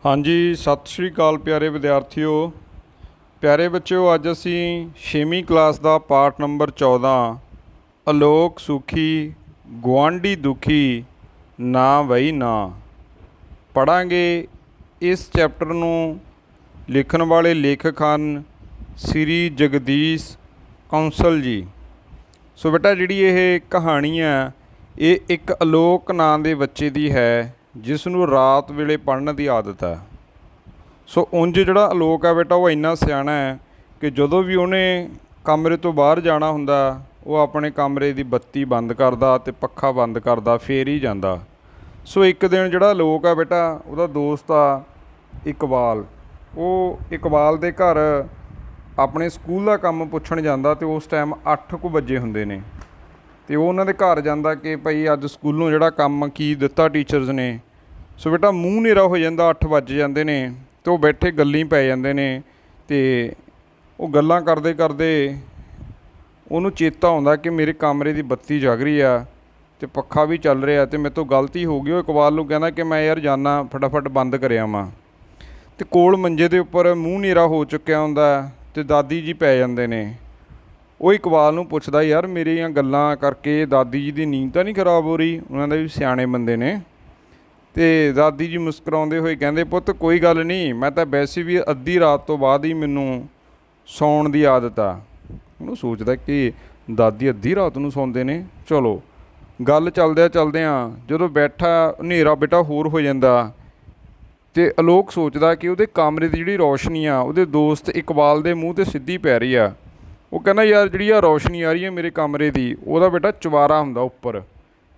हाँ जी, सत श्री अकाल प्यारे विद्यार्थियों। प्यारे बच्चों, अज असी 6वीं क्लास का पाठ नंबर 14 अलोक सुखी गुआंढी दुखी ना बई ना पढ़ांगे। इस चैप्टर नूं लिखण वाले लेखक हैं श्री जगदीश कौंसल जी। सो बेटा जिहड़ी ये कहानी है ये एक अलोक नां दे बच्चे दी है जिसनूं रात वेले पढ़न की आदत है। सो उंज जिहड़ा अलोक है बेटा वो इन्ना सियाणा है कि जदों भी उन्हें कमरे तो बाहर जाना हुंदा वो अपने कमरे की बत्ती बंद करदा ते पक्खा बंद करदा फिर ही जांदा। सो एक दिन जिहड़ा अलोक है बेटा उहदा दोस्त आ इकबाल, वो इकबाल दे घर अपने स्कूल का काम पुछण जांदा ते उस टाइम 8 कुछ बजे हुंदे ने ते वो उन्हां दे घर जांदा कि भाई अज स्कूलों जिहड़ा काम की दिता टीचर्स ने। सो बेटा मूँह नेरा हो जाता, 8 वज जाते हैं तो वो बैठे गल्लीं पै जाते हैं तो वो गल्लां करते करते उन्होंने चेता आता कि मेरे कमरे की बत्ती जग रही है तो पक्खा भी चल रहा तो मेरे तो गलती हो गई। वो इकबाल नूं कहना कि मैं यार जाना फटाफट बंद कर आवां तो कोल मंजे के उपर मूँह नेरा हो चुकिया हुंदा तो दादी जी पै जाते हैं। वो इकबाल नूं पुछदा यार मेरियां गल्लां करके दादी जी की नींद तो नहीं खराब हो रही। उन्होंने भी सियाणे बंदे ने तो दादी जी मुस्कुराते हुए कहते पुत्त कोई गल नहीं, मैं तो वैसे भी अद्धी रात तो बाद ही मैनू सौण की आदत आ। उन्होंने सोचता कि दादी अद्धी रात नूं सौंदे ने। चलो गल चलद्या जो बैठा हनेरा बेटा होर हो जाता तो अलोक सोचता कि उहदे कमरे की जिहड़ी रोशनी आ उहदे दोस्त इकबाल के मूँह ते सीधी पै रही आ। वो कहना यार जिहड़ी आ रोशनी आ रही है मेरे कमरे की उहदा बेटा चवारा हुंदा उपर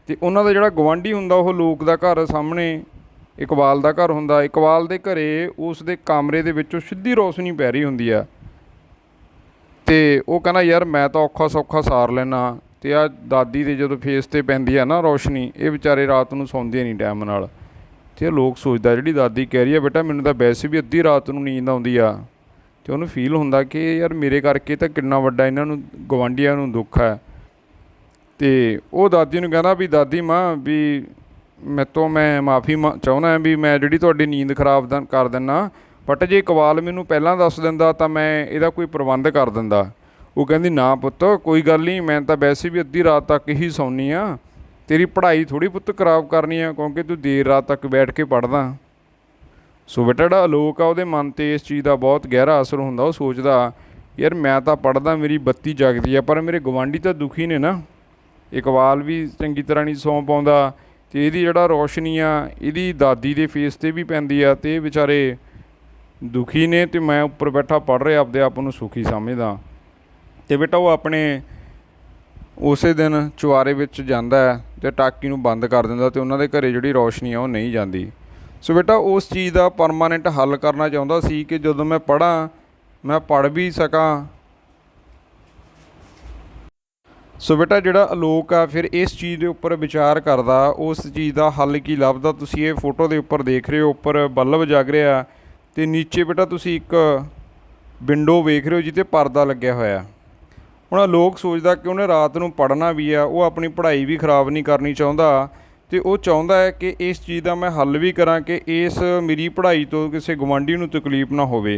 तो उन्हों का जिहड़ा गवांढी हुंदा वो लोक दा घर सामने इकबाल का घर हुंदा। इकबाल के घरे उस दे कमरे दे विचों सीधी रोशनी पै रही हुंदी आ तो वो कहना यार मैं तो औखा सौखा सार लैना तो आ दादी के जो फेस ते पैंदी है ना रोशनी ये बेचारे रात नूं सौंदे नहीं टाइम नाल। तो लोग सोचदा जिहड़ी दादी कह रही है बेटा मैनूं तां वैसे भी अद्धी रात नूं नींद आउंदी आ तो उन्होंने फील हुंदा कि यार मेरे करके तो कितना वड्डा इन्हां नूं गवांढियां नूं दुख है। तो वो दादी नूं कहना भी दादी माँ भी मैं तो मैं माफ़ी चाहुंदा भी मैं जिहड़ी तुहाडी नींद खराब कर दिंदा बट जे इकबाल मैनूं पहलां दस दिंदा तां मैं इहदा कोई प्रबंध कर दिंदा। वो कहंदी ना पुत्त कोई गल नहीं, मैं तो वैसे भी अद्धी रात तक ही सौनी आ, तेरी पढ़ाई थोड़ी पुत्त खराब करनी है क्योंकि तू देर रात तक बैठ के पढ़दा। सो बेटा जिहड़ा अलोक आ उहदे मन ते इस चीज़ का बहुत गहरा असर हुंदा। वो सोचदा यार मैं तो पढ़दा मेरी बत्ती जगदी है पर मेरे गवांढी तो दुखी ने ना। इकबाल भी चंगी तरह नहीं सौ पाउंदा तो इहदी जिहड़ा रोशनी आ इहदी दादी के फेस ते भी पैंदी आ ते बेचारे दुखी ने तो मैं उपर बैठा पढ़ रहा आपदे आप नूं सुखी समझदा। तो बेटा वो अपने उस दिन चुआरे विच जांदा है तो टाकी नूं बंद कर दिंदा तो उन्हां दे घरे जिहड़ी रोशनी आ वो नहीं जाती। सो बेटा उस चीज़ का परमानेंट हल करना चाहुंदा सी कि जदों मैं पढ़ा मैं पढ़ भी सकां। सो बेटा जिहड़ा अलोक आ फिर इस चीज़ के उपर विचार करदा, उस चीज़ का हल की लभदा। तुसीं ये फोटो के उपर देख रहे हो उपर बल्ब जग रहा तो नीचे बेटा तुसीं एक विंडो वेख रहे हो जिते परदा लग्या होया। हुण अलोक सोचदा कि उन्हें रात नूं पढ़ना भी आ, वो अपनी पढ़ाई भी खराब नहीं करनी चाहुंदा तो वो चाहुंदा है कि इस चीज़ का मैं हल भी करा कि इस मेरी पढ़ाई तो किसी गवांढी नूं तकलीफ ना होवे।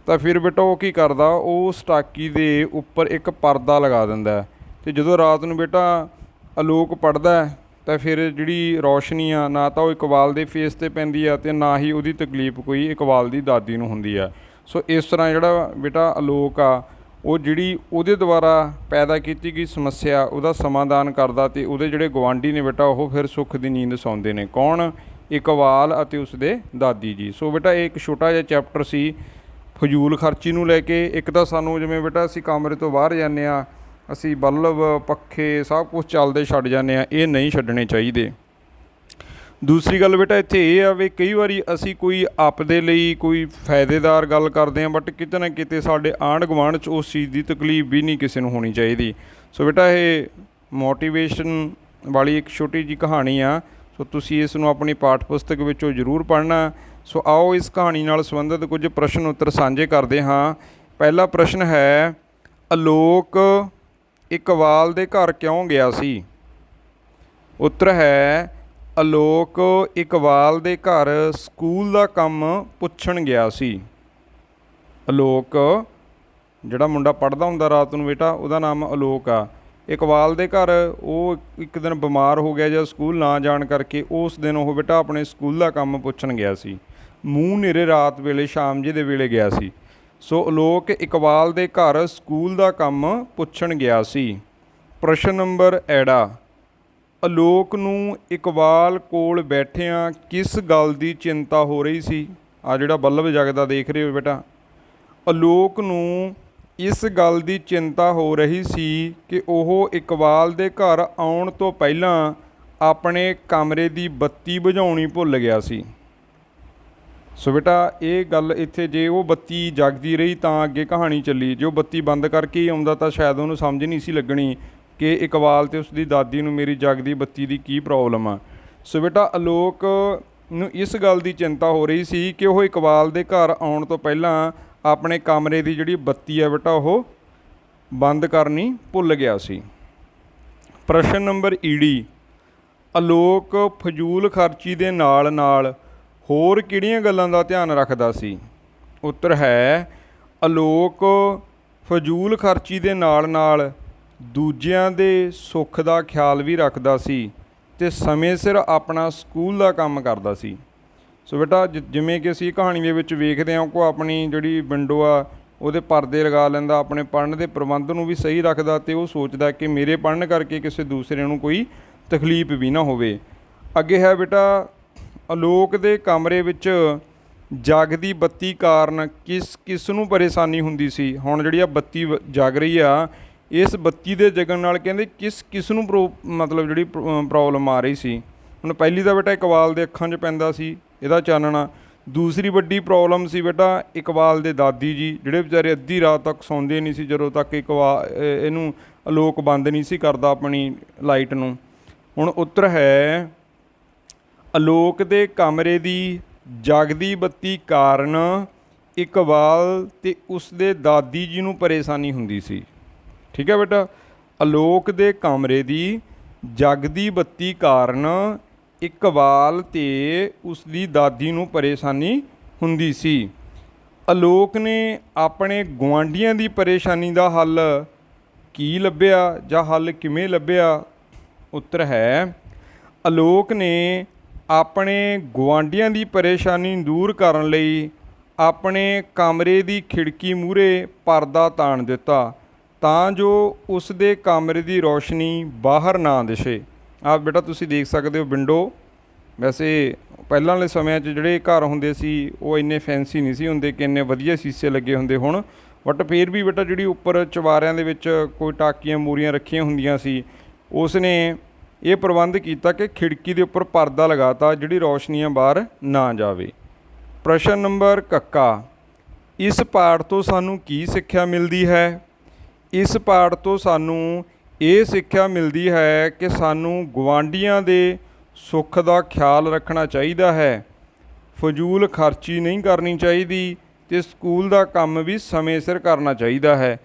तो फिर बेटा वो की करदा उस टाकी दे उपर एक परदा लगा दिंदा तो जो रात नूं बेटा अलोक पढ़दा तो फिर जिहड़ी रोशनी आ ना तो इकबाल के फेस ते पैंदी आ ते ना ही उहदी तकलीफ कोई इकबाल की दादी नूं हुंदी आ। सो इस तरह जिहड़ा बेटा अलोक आ वो जिहड़ी उहदे द्वारा पैदा की गई समस्या उहदा समाधान करदा ते उहदे जिहड़े गवांढी ने बेटा वो फिर सुख की नींद सौंदे ने। कौन? इकबाल अते उसदे दादी जी। सो बेटा एक छोटा जिहा चैप्टर सी फजूल खर्ची नूं लैके। एक तो सानूं जिवें बेटा असीं कमरे तो बाहर जाने आ असी बल्ब पखे सब कुछ चलते छड्ड जाने आ, ये नहीं छड्डने चाहिए। दूसरी गल बेटा इत्थे ये आ भी कई बारी असी कोई आपदे लई कोई फायदेदार गल करते हैं बट किते ना किते साडे आंढ गुआंढ च उस चीज़ की तकलीफ भी नहीं किसी नूं होनी चाहिए। सो बेटा ये मोटिवेशन वाली एक छोटी जी कहानी आ। सो तुसीं इस नूं अपनी पाठ पुस्तक विचों जरूर पढ़ना। सो आओ इस कहानी नाल संबंधित कुछ प्रश्न उत्तर साझे करते हाँ। पहला प्रश्न है अलोक इकबाल दे घर क्यों गया सी? उत्तर है ਆਲੋਕ ਇਕਬਾਲ ਦੇ ਘਰ ਸਕੂਲ ਦਾ ਕੰਮ ਪੁੱਛਣ ਗਿਆ ਸੀ। ਆਲੋਕ ਜਿਹੜਾ ਮੁੰਡਾ ਪੜ੍ਹਦਾ ਹੁੰਦਾ ਰਾਤ ਨੂੰ ਬੇਟਾ, ਉਹਦਾ ਨਾਮ ਆਲੋਕ ਆ। ਇਕਬਾਲ ਦੇ ਘਰ ਉਹ ਇੱਕ ਦਿਨ ਬਿਮਾਰ ਹੋ ਗਿਆ ਜਾਂ ਸਕੂਲ ਨਾ ਜਾਣ ਕਰਕੇ ਉਸ ਦਿਨ ਉਹ ਬੇਟਾ ਆਪਣੇ ਸਕੂਲ ਦਾ ਕੰਮ ਪੁੱਛਣ ਗਿਆ ਸੀ। ਮੂੰਹ ਹਨੇਰੇ ਰਾਤ ਵੇਲੇ, ਸ਼ਾਮ ਜਿਹੇ ਦੇ ਵੇਲੇ ਗਿਆ ਸੀ। ਸੋ ਆਲੋਕ ਇਕਬਾਲ ਦੇ ਘਰ ਸਕੂਲ ਦਾ ਕੰਮ ਪੁੱਛਣ ਗਿਆ ਸੀ। ਪ੍ਰਸ਼ਨ ਨੰਬਰ ਐੜਾ, ਆਲੋਕ ਨੂੰ ਇਕਬਾਲ ਕੋਲ ਬੈਠਿਆਂ ਕਿਸ ਗੱਲ ਦੀ ਚਿੰਤਾ ਹੋ ਰਹੀ ਸੀ? ਆ ਜਿਹੜਾ ਬੱਲਬ ਜਗਦਾ ਦੇਖ ਰਹੇ ਹੋ ਬੇਟਾ, ਆਲੋਕ ਨੂੰ ਇਸ ਗੱਲ ਦੀ ਚਿੰਤਾ ਹੋ ਰਹੀ ਸੀ ਕਿ ਉਹ ਇਕਬਾਲ ਦੇ ਘਰ ਆਉਣ ਤੋਂ ਪਹਿਲਾਂ ਆਪਣੇ ਕਮਰੇ ਦੀ ਬੱਤੀ ਬੁਝਾਉਣੀ ਭੁੱਲ ਗਿਆ ਸੀ। ਸੋ ਬੇਟਾ ਇਹ ਗੱਲ ਇੱਥੇ, ਜੇ ਉਹ ਬੱਤੀ ਜਗਦੀ ਰਹੀ ਤਾਂ ਅੱਗੇ ਕਹਾਣੀ ਚੱਲੀ, ਜੇ ਉਹ ਬੱਤੀ ਬੰਦ ਕਰਕੇ ਹੀ ਆਉਂਦਾ ਤਾਂ ਸ਼ਾਇਦ ਉਹਨੂੰ ਸਮਝ ਨਹੀਂ ਸੀ ਲੱਗਣੀ ਕਿ ਇਕਬਾਲ ਅਤੇ ਉਸਦੀ ਦਾਦੀ ਨੂੰ ਮੇਰੀ ਜਗਦੀ ਬੱਤੀ ਦੀ ਕੀ ਪ੍ਰੋਬਲਮ ਆ। ਸੋ ਬੇਟਾ ਆਲੋਕ ਨੂੰ ਇਸ ਗੱਲ ਦੀ ਚਿੰਤਾ ਹੋ ਰਹੀ ਸੀ ਕਿ ਉਹ ਇਕਬਾਲ ਦੇ ਘਰ ਆਉਣ ਤੋਂ ਪਹਿਲਾਂ ਆਪਣੇ ਕਮਰੇ ਦੀ ਜਿਹੜੀ ਬੱਤੀ ਹੈ ਬੇਟਾ ਉਹ ਬੰਦ ਕਰਨੀ ਭੁੱਲ ਗਿਆ ਸੀ। ਪ੍ਰਸ਼ਨ ਨੰਬਰ ਈਡੀ, ਆਲੋਕ ਫਜ਼ੂਲ ਖਰਚੀ ਦੇ ਨਾਲ ਨਾਲ ਹੋਰ ਕਿਹੜੀਆਂ ਗੱਲਾਂ ਦਾ ਧਿਆਨ ਰੱਖਦਾ ਸੀ? ਉੱਤਰ ਹੈ ਆਲੋਕ ਫਜ਼ੂਲ ਖਰਚੀ ਦੇ ਨਾਲ ਨਾਲ ਦੂਜਿਆਂ ਦੇ ਸੁੱਖ ਦਾ ਖਿਆਲ ਵੀ ਰੱਖਦਾ ਸੀ ਅਤੇ ਸਮੇਂ ਸਿਰ ਆਪਣਾ ਸਕੂਲ ਦਾ ਕੰਮ ਕਰਦਾ ਸੀ। ਸੋ ਬੇਟਾ ਜਿਵੇਂ ਕਿ ਅਸੀਂ ਕਹਾਣੀ ਦੇ ਵਿੱਚ ਵੇਖਦੇ ਹਾਂ, ਉਹ ਆਪਣੀ ਜਿਹੜੀ ਵਿੰਡੋ ਆ ਉਹਦੇ ਪਰਦੇ ਲਗਾ ਲੈਂਦਾ, ਆਪਣੇ ਪੜ੍ਹਨ ਦੇ ਪ੍ਰਬੰਧ ਨੂੰ ਵੀ ਸਹੀ ਰੱਖਦਾ ਅਤੇ ਉਹ ਸੋਚਦਾ ਕਿ ਮੇਰੇ ਪੜ੍ਹਨ ਕਰਕੇ ਕਿਸੇ ਦੂਸਰੇ ਨੂੰ ਕੋਈ ਤਕਲੀਫ ਵੀ ਨਾ ਹੋਵੇ। ਅੱਗੇ ਹੈ ਬੇਟਾ, ਆਲੋਕ ਦੇ ਕਮਰੇ ਵਿੱਚ ਜਗਦੀ ਬੱਤੀ ਕਾਰਨ ਕਿਸ ਨੂੰ ਪਰੇਸ਼ਾਨੀ ਹੁੰਦੀ ਸੀ? ਹੁਣ ਜਿਹੜੀ ਆ ਬੱਤੀ ਜਗ ਰਹੀ ਆ, ਇਸ ਬੱਤੀ ਦੇ ਜਗਣ ਨਾਲ ਕਹਿੰਦੇ ਕਿਸ ਨੂੰ ਮਤਲਬ ਜਿਹੜੀ ਪ੍ਰੋਬਲਮ ਆ ਰਹੀ ਸੀ। ਹੁਣ ਪਹਿਲੀ ਤਾਂ ਬੇਟਾ ਇਕਬਾਲ ਦੇ ਅੱਖਾਂ 'ਚ ਪੈਂਦਾ ਸੀ ਇਹਦਾ ਚਾਨਣਾ। ਦੂਸਰੀ ਵੱਡੀ ਪ੍ਰੋਬਲਮ ਸੀ ਬੇਟਾ ਇਕਬਾਲ ਦੇ ਦਾਦੀ ਜੀ, ਜਿਹੜੇ ਵਿਚਾਰੇ ਅੱਧੀ ਰਾਤ ਤੱਕ ਸੌਂਦੇ ਨਹੀਂ ਸੀ ਜਦੋਂ ਤੱਕ ਇਹਨੂੰ ਆਲੋਕ ਬੰਦ ਨਹੀਂ ਸੀ ਕਰਦਾ ਆਪਣੀ ਲਾਈਟ ਨੂੰ। ਹੁਣ ਉੱਤਰ ਹੈ ਆਲੋਕ ਦੇ ਕਮਰੇ ਦੀ ਜਗਦੀ ਬੱਤੀ ਕਾਰਨ ਇਕਬਾਲ ਅਤੇ ਉਸਦੇ ਦਾਦੀ ਜੀ ਨੂੰ ਪਰੇਸ਼ਾਨੀ ਹੁੰਦੀ ਸੀ। ਠੀਕ ਹੈ ਬੇਟਾ, ਆਲੋਕ ਦੇ ਕਮਰੇ ਦੀ ਜਗਦੀ ਬੱਤੀ ਕਾਰਨ ਇਕਬਾਲ ਅਤੇ ਉਸਦੀ ਦਾਦੀ ਨੂੰ ਪਰੇਸ਼ਾਨੀ ਹੁੰਦੀ ਸੀ। ਆਲੋਕ ਨੇ ਆਪਣੇ ਗੁਆਂਢੀਆਂ ਦੀ ਪਰੇਸ਼ਾਨੀ ਦਾ ਹੱਲ ਕੀ ਲੱਭਿਆ ਜਾਂ ਹੱਲ ਕਿਵੇਂ ਲੱਭਿਆ? ਉੱਤਰ ਹੈ ਆਲੋਕ ਨੇ ਆਪਣੇ ਗੁਆਂਢੀਆਂ ਦੀ ਪਰੇਸ਼ਾਨੀ ਦੂਰ ਕਰਨ ਲਈ ਆਪਣੇ ਕਮਰੇ ਦੀ ਖਿੜਕੀ ਮੂਹਰੇ ਪਰਦਾ ਤਾਣ ਦਿੱਤਾ ਤਾਂ ਜੋ ਉਸ ਦੇ ਕਮਰੇ ਦੀ ਰੌਸ਼ਨੀ ਬਾਹਰ ਨਾ ਦਿਸੇ। ਆਹ ਬੇਟਾ ਤੁਸੀਂ ਦੇਖ ਸਕਦੇ ਹੋ ਵਿੰਡੋ। ਵੈਸੇ ਪਹਿਲਾਂ ਵਾਲੇ ਸਮਿਆਂ 'ਚ ਜਿਹੜੇ ਘਰ ਹੁੰਦੇ ਸੀ ਉਹ ਇੰਨੇ ਫੈਂਸੀ ਨਹੀਂ ਸੀ ਹੁੰਦੇ ਕਿ ਇੰਨੇ ਵਧੀਆ ਸ਼ੀਸ਼ੇ ਲੱਗੇ ਹੁੰਦੇ ਹੁਣ, ਬਟ ਫਿਰ ਵੀ ਬੇਟਾ ਜਿਹੜੀ ਉੱਪਰ ਚੁਬਾਰਿਆਂ ਦੇ ਵਿੱਚ ਕੋਈ ਟਾਕੀਆਂ ਮੂਰੀਆਂ ਰੱਖੀਆਂ ਹੁੰਦੀਆਂ ਸੀ, ਉਸ ਨੇ ਇਹ ਪ੍ਰਬੰਧ ਕੀਤਾ ਕਿ ਖਿੜਕੀ ਦੇ ਉੱਪਰ ਪਰਦਾ ਲਗਾਤਾ ਜਿਹੜੀ ਰੌਸ਼ਨੀਆਂ ਬਾਹਰ ਨਾ ਜਾਵੇ। ਪ੍ਰਸ਼ਨ ਨੰਬਰ ਕੱਕਾ, ਇਸ ਪਾਠ ਤੋਂ ਸਾਨੂੰ ਕੀ ਸਿੱਖਿਆ ਮਿਲਦੀ ਹੈ? ਇਸ ਪਾਠ ਤੋਂ ਸਾਨੂੰ ਇਹ ਸਿੱਖਿਆ ਮਿਲਦੀ ਹੈ ਕਿ ਸਾਨੂੰ ਗੁਆਂਢੀਆਂ ਦੇ ਸੁੱਖ ਦਾ ਖਿਆਲ ਰੱਖਣਾ ਚਾਹੀਦਾ ਹੈ, ਫਜ਼ੂਲ ਖਰਚੀ ਨਹੀਂ ਕਰਨੀ ਚਾਹੀਦੀ ਅਤੇ ਸਕੂਲ ਦਾ ਕੰਮ ਵੀ ਸਮੇਂ ਸਿਰ ਕਰਨਾ ਚਾਹੀਦਾ ਹੈ।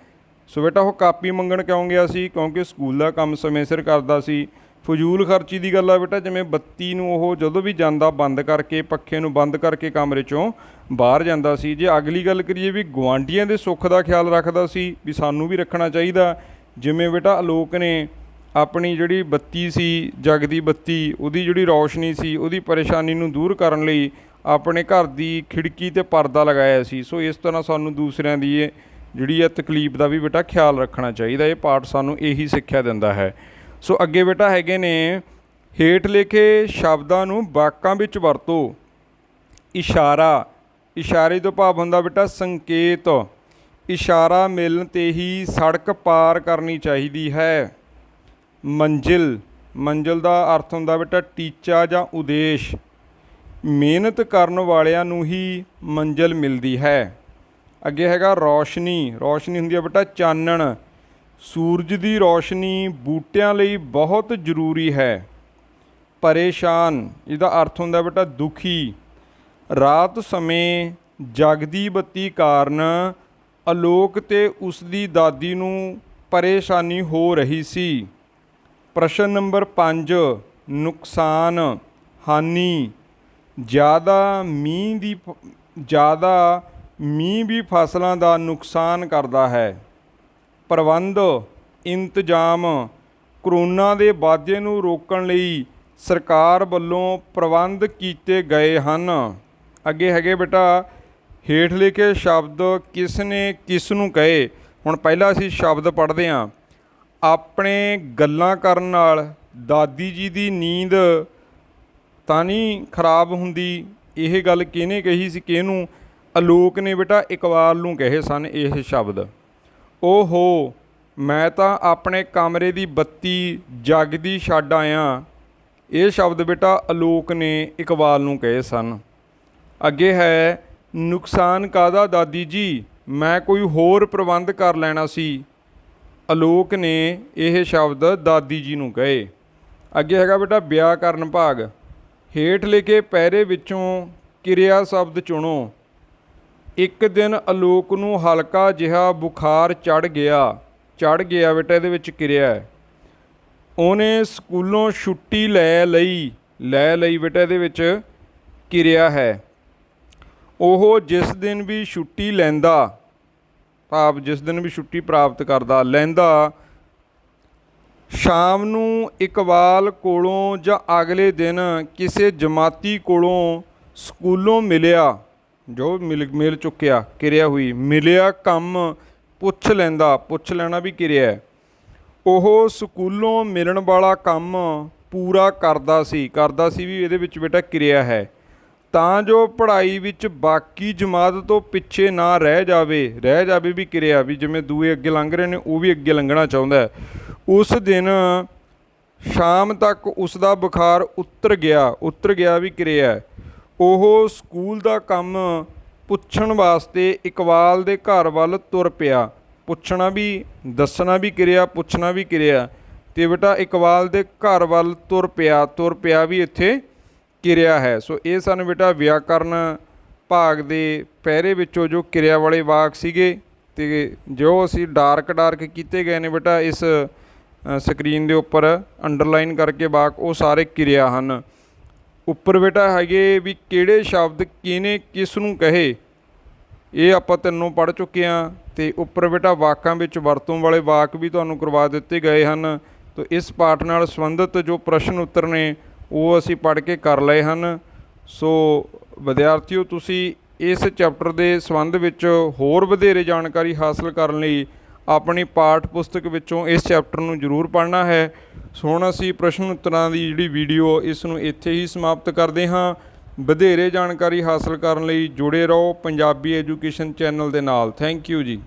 ਸੋ ਬੇਟਾ ਉਹ ਕਾਪੀ ਮੰਗਣ ਕਿਉਂ ਗਿਆ ਸੀ? ਕਿਉਂਕਿ ਸਕੂਲ ਦਾ ਕੰਮ ਸਮੇਂ ਸਿਰ ਕਰਦਾ ਸੀ। ਫਜ਼ੂਲ ਖਰਚੀ ਦੀ ਗੱਲ ਆ ਬੇਟਾ, ਜਿਵੇਂ ਬੱਤੀ ਨੂੰ ਉਹ ਜਦੋਂ ਵੀ ਜਾਂਦਾ ਬੰਦ ਕਰਕੇ, ਪੱਖੇ ਨੂੰ ਬੰਦ ਕਰਕੇ ਕਮਰੇ 'ਚੋਂ ਬਾਹਰ ਜਾਂਦਾ ਸੀ। ਜੇ ਅਗਲੀ ਗੱਲ ਕਰੀਏ ਵੀ ਗੁਆਂਢੀਆਂ ਦੇ ਸੁੱਖ ਦਾ ਖਿਆਲ ਰੱਖਦਾ ਸੀ, ਵੀ ਸਾਨੂੰ ਵੀ ਰੱਖਣਾ ਚਾਹੀਦਾ। ਜਿਵੇਂ ਬੇਟਾ ਆਲੋਕ ਨੇ ਆਪਣੀ ਜਿਹੜੀ ਬੱਤੀ ਸੀ, ਜਗਦੀ ਬੱਤੀ, ਉਹਦੀ ਜਿਹੜੀ ਰੌਸ਼ਨੀ ਸੀ, ਉਹਦੀ ਪਰੇਸ਼ਾਨੀ ਨੂੰ ਦੂਰ ਕਰਨ ਲਈ ਆਪਣੇ ਘਰ ਦੀ ਖਿੜਕੀ 'ਤੇ ਪਰਦਾ ਲਗਾਇਆ ਸੀ। ਸੋ ਇਸ ਤਰ੍ਹਾਂ ਸਾਨੂੰ ਦੂਸਰਿਆਂ ਦੀ ਜਿਹੜੀ ਹੈ ਤਕਲੀਫ ਦਾ ਵੀ ਬੇਟਾ ਖਿਆਲ ਰੱਖਣਾ ਚਾਹੀਦਾ। ਇਹ ਪਾਠ ਸਾਨੂੰ ਇਹੀ ਸਿੱਖਿਆ ਦਿੰਦਾ ਹੈ। ਸੋ ਅੱਗੇ ਬੇਟਾ ਹੈਗੇ ਨੇ, ਹੇਠ ਲਿਖੇ ਸ਼ਬਦਾਂ ਨੂੰ ਵਾਕਾਂ ਵਿੱਚ ਵਰਤੋ। ਇਸ਼ਾਰਾ, ਇਸ਼ਾਰੇ ਤੋਂ ਭਾਵ ਹੁੰਦਾ ਬੇਟਾ ਸੰਕੇਤ। ਇਸ਼ਾਰਾ ਮਿਲਣ 'ਤੇ ਹੀ ਸੜਕ ਪਾਰ ਕਰਨੀ ਚਾਹੀਦੀ ਹੈ। ਮੰਜ਼ਿਲ, ਮੰਜ਼ਿਲ ਦਾ ਅਰਥ ਹੁੰਦਾ ਬੇਟਾ ਟੀਚਾ ਜਾਂ ਉਦੇਸ਼। ਮਿਹਨਤ ਕਰਨ ਵਾਲਿਆਂ ਨੂੰ ਹੀ ਮੰਜ਼ਿਲ ਮਿਲਦੀ ਹੈ। ਅੱਗੇ ਹੈਗਾ ਰੌਸ਼ਨੀ, ਰੌਸ਼ਨੀ ਹੁੰਦੀ ਹੈ ਬੇਟਾ ਚਾਨਣ। ਸੂਰਜ ਦੀ ਰੌਸ਼ਨੀ ਬੂਟਿਆਂ ਲਈ ਬਹੁਤ ਜ਼ਰੂਰੀ ਹੈ। ਪਰੇਸ਼ਾਨ, ਇਹਦਾ ਅਰਥ ਹੁੰਦਾ ਬੇਟਾ ਦੁਖੀ। ਰਾਤ ਸਮੇਂ ਜਗਦੀ ਬੱਤੀ ਕਾਰਨ ਆਲੋਕ ਅਤੇ ਉਸਦੀ ਦਾਦੀ ਨੂੰ ਪਰੇਸ਼ਾਨੀ ਹੋ ਰਹੀ ਸੀ। ਪ੍ਰਸ਼ਨ ਨੰਬਰ 5, ਨੁਕਸਾਨ। ਹਾਨੀ। ਜ਼ਿਆਦਾ ਮੀਂਹ ਵੀ ਫਸਲਾਂ ਦਾ ਨੁਕਸਾਨ ਕਰਦਾ ਹੈ। ਪ੍ਰਬੰਧ ਇੰਤਜ਼ਾਮ ਕਰੋਨਾ ਦੇ ਵਾਧੇ ਨੂੰ ਰੋਕਣ ਲਈ ਸਰਕਾਰ ਵੱਲੋਂ ਪ੍ਰਬੰਧ ਕੀਤੇ ਗਏ ਹਨ। ਅੱਗੇ ਹੈਗੇ ਬੇਟਾ ਹੇਠ ਲਿਖੇ ਸ਼ਬਦ ਕਿਸ ਨੇ ਕਿਸ ਨੂੰ ਕਹੇ। ਹੁਣ ਪਹਿਲਾਂ ਅਸੀਂ ਸ਼ਬਦ ਪੜ੍ਹਦੇ ਹਾਂ। ਆਪਣੇ ਗੱਲਾਂ ਕਰਨ ਨਾਲ ਦਾਦੀ ਜੀ ਦੀ ਨੀਂਦ ਤਾਂ ਨਹੀਂ ਖਰਾਬ ਹੁੰਦੀ। ਇਹ ਗੱਲ ਕਿਹਨੇ ਕਹੀ ਸੀ, ਕਿਹਨੂੰ? ਆਲੋਕ ਨੇ ਬੇਟਾ ਇਕਬਾਲ ਨੂੰ ਕਹੇ ਸਨ ਇਹ ਸ਼ਬਦ। ਓਹੋ ਮੈਂ ਤਾਂ ਆਪਣੇ ਕਮਰੇ ਦੀ ਬੱਤੀ ਜਗਦੀ ਛੱਡ ਆਇਆ। ਇਹ ਸ਼ਬਦ ਬੇਟਾ ਆਲੋਕ ਨੇ ਇਕਬਾਲ ਨੂੰ ਕਹੇ ਸਨ। ਅੱਗੇ ਹੈ ਨੁਕਸਾਨ ਕਾਹਦਾ ਦਾਦੀ ਜੀ, ਮੈਂ ਕੋਈ ਹੋਰ ਪ੍ਰਬੰਧ ਕਰ ਲੈਣਾ ਸੀ। ਆਲੋਕ ਨੇ ਇਹ ਸ਼ਬਦ ਦਾਦੀ ਜੀ ਨੂੰ ਕਹੇ। ਅੱਗੇ ਹੈਗਾ ਬੇਟਾ ਵਿਆਕਰਨ ਭਾਗ। ਹੇਠ ਲਿਖੇ ਪੈਰੇ ਵਿੱਚੋਂ ਕਿਰਿਆ ਸ਼ਬਦ ਚੁਣੋ। ਇੱਕ ਦਿਨ ਆਲੋਕ ਨੂੰ ਹਲਕਾ ਜਿਹਾ ਬੁਖਾਰ ਚੜ੍ਹ ਗਿਆ ਬੇਟਾ ਇਹਦੇ ਵਿੱਚ ਕਿਰਿਆ ਹੈ। ਉਹਨੇ ਸਕੂਲੋਂ ਛੁੱਟੀ ਲੈ ਲਈ ਬੇਟਾ ਇਹਦੇ ਵਿੱਚ ਕਿਰਿਆ ਹੈ। ਉਹ ਜਿਸ ਦਿਨ ਵੀ ਛੁੱਟੀ ਲੈਂਦਾ, ਭਾਵ ਜਿਸ ਦਿਨ ਵੀ ਛੁੱਟੀ ਪ੍ਰਾਪਤ ਕਰਦਾ ਲੈਂਦਾ, ਸ਼ਾਮ ਨੂੰ ਇਕਬਾਲ ਕੋਲੋਂ ਜਾਂ ਅਗਲੇ ਦਿਨ ਕਿਸੇ ਜਮਾਤੀ ਕੋਲੋਂ ਸਕੂਲੋਂ ਮਿਲਿਆ, ਜੋ ਮਿਲ ਚੁੱਕਿਆ ਕਿਰਿਆ ਹੋਈ, ਮਿਲਿਆ ਕੰਮ ਪੁੱਛ ਲੈਂਦਾ, ਪੁੱਛ ਲੈਣਾ ਵੀ ਕਿਰਿਆ ਹੈ। ਉਹ ਸਕੂਲੋਂ ਮਿਲਣ ਵਾਲਾ ਕੰਮ ਪੂਰਾ ਕਰਦਾ ਸੀ ਵੀ ਇਹਦੇ ਵਿੱਚ ਬੇਟਾ ਕਿਰਿਆ ਹੈ। ਤਾਂ ਜੋ ਪੜ੍ਹਾਈ ਵਿੱਚ ਬਾਕੀ ਜਮਾਤ ਤੋਂ ਪਿੱਛੇ ਨਾ ਰਹਿ ਜਾਵੇ ਵੀ ਕਿਰਿਆ, ਵੀ ਜਿਵੇਂ ਦੂਏ ਅੱਗੇ ਲੰਘ ਰਹੇ ਨੇ ਉਹ ਵੀ ਅੱਗੇ ਲੰਘਣਾ ਚਾਹੁੰਦਾ ਹੈ। ਉਸ ਦਿਨ ਸ਼ਾਮ ਤੱਕ ਉਸ ਦਾ ਬੁਖਾਰ ਉਤਰ ਗਿਆ ਵੀ ਕਿਰਿਆ ਹੈ। ਉਹ ਸਕੂਲ ਦਾ ਕੰਮ ਪੁੱਛਣ ਵਾਸਤੇ ਇਕਬਾਲ ਦੇ ਘਰ ਵੱਲ ਤੁਰ ਪਿਆ। ਪੁੱਛਣਾ ਵੀ, ਦੱਸਣਾ ਵੀ ਕਿਰਿਆ, ਪੁੱਛਣਾ ਵੀ ਕਿਰਿਆ। ਅਤੇ ਬੇਟਾ ਇਕਬਾਲ ਦੇ ਘਰ ਵੱਲ ਤੁਰ ਪਿਆ ਵੀ ਇੱਥੇ ਕਿਰਿਆ ਹੈ। ਸੋ ਇਹ ਸਨ ਬੇਟਾ ਵਿਆਕਰਨ ਭਾਗ ਦੇ ਪਹਿਰੇ ਵਿੱਚੋਂ ਜੋ ਕਿਰਿਆ ਵਾਲੇ ਵਾਕ ਸੀਗੇ, ਅਤੇ ਜੋ ਅਸੀਂ ਡਾਰਕ ਕੀਤੇ ਗਏ ਨੇ ਬੇਟਾ ਇਸ ਸਕਰੀਨ ਦੇ ਉੱਪਰ ਅੰਡਰਲਾਈਨ ਕਰਕੇ ਵਾਕ, ਉਹ ਸਾਰੇ ਕਿਰਿਆ ਹਨ। ਉੱਪਰ ਬੇਟਾ ਹੈਗੇ ਵੀ ਕਿਹੜੇ ਸ਼ਬਦ ਕਿਹਨੇ ਕਿਸ ਨੂੰ ਕਹੇ, ਇਹ ਆਪਾਂ ਤਿੰਨੋਂ ਪੜ੍ਹ ਚੁੱਕੇ ਹਾਂ। ਅਤੇ ਉੱਪਰ ਬੇਟਾ ਵਾਕਾਂ ਵਿੱਚ ਵਰਤੋਂ ਵਾਲੇ ਵਾਕ ਵੀ ਤੁਹਾਨੂੰ ਕਰਵਾ ਦਿੱਤੇ ਗਏ ਹਨ। ਤੋ ਇਸ ਪਾਠ ਨਾਲ ਸੰਬੰਧਿਤ ਜੋ ਪ੍ਰਸ਼ਨ ਉੱਤਰ ਨੇ ਉਹ ਅਸੀਂ ਪੜ੍ਹ ਕੇ ਕਰ ਲਏ ਹਨ। ਸੋ ਵਿਦਿਆਰਥੀਓ, ਤੁਸੀਂ ਇਸ ਚੈਪਟਰ ਦੇ ਸੰਬੰਧ ਵਿੱਚ ਹੋਰ ਵਧੇਰੇ ਜਾਣਕਾਰੀ ਹਾਸਲ ਕਰਨ ਲਈ ਆਪਣੀ ਪਾਠ ਪੁਸਤਕ ਵਿੱਚੋਂ ਇਸ ਚੈਪਟਰ ਨੂੰ ਜ਼ਰੂਰ ਪੜ੍ਹਨਾ ਹੈ। ਸੋ ਹੁਣ ਅਸੀਂ ਪ੍ਰਸ਼ਨ ਉੱਤਰਾਂ ਦੀ ਜਿਹੜੀ ਵੀਡੀਓ ਇਸ ਨੂੰ ਇੱਥੇ ਹੀ ਸਮਾਪਤ ਕਰਦੇ ਹਾਂ। ਵਧੇਰੇ ਜਾਣਕਾਰੀ ਹਾਸਲ ਕਰਨ ਲਈ ਜੁੜੇ ਰਹੋ ਪੰਜਾਬੀ ਐਜੂਕੇਸ਼ਨ ਚੈਨਲ ਦੇ ਨਾਲ। ਥੈਂਕ ਯੂ ਜੀ।